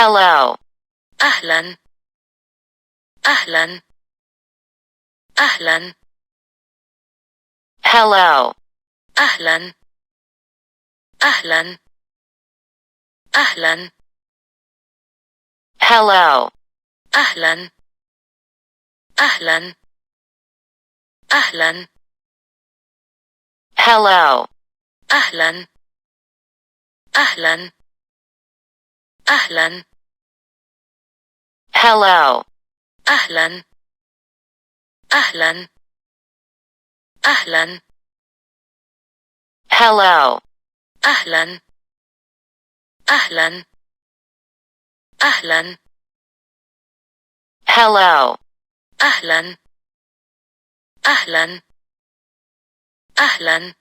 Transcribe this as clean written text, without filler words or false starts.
Hello. أهلا. أهلا. أهلا. Hello. أهلا. أهلا. أهلا. Hello. أهلا. أهلا. أهلا. Hello. أهلا. أهلا. أهلا. Hello. أهلا. أهلا. أهلا. Hello. أهلا. أهلا. أهلا. Hello. أهلا. أهلا. أهلا.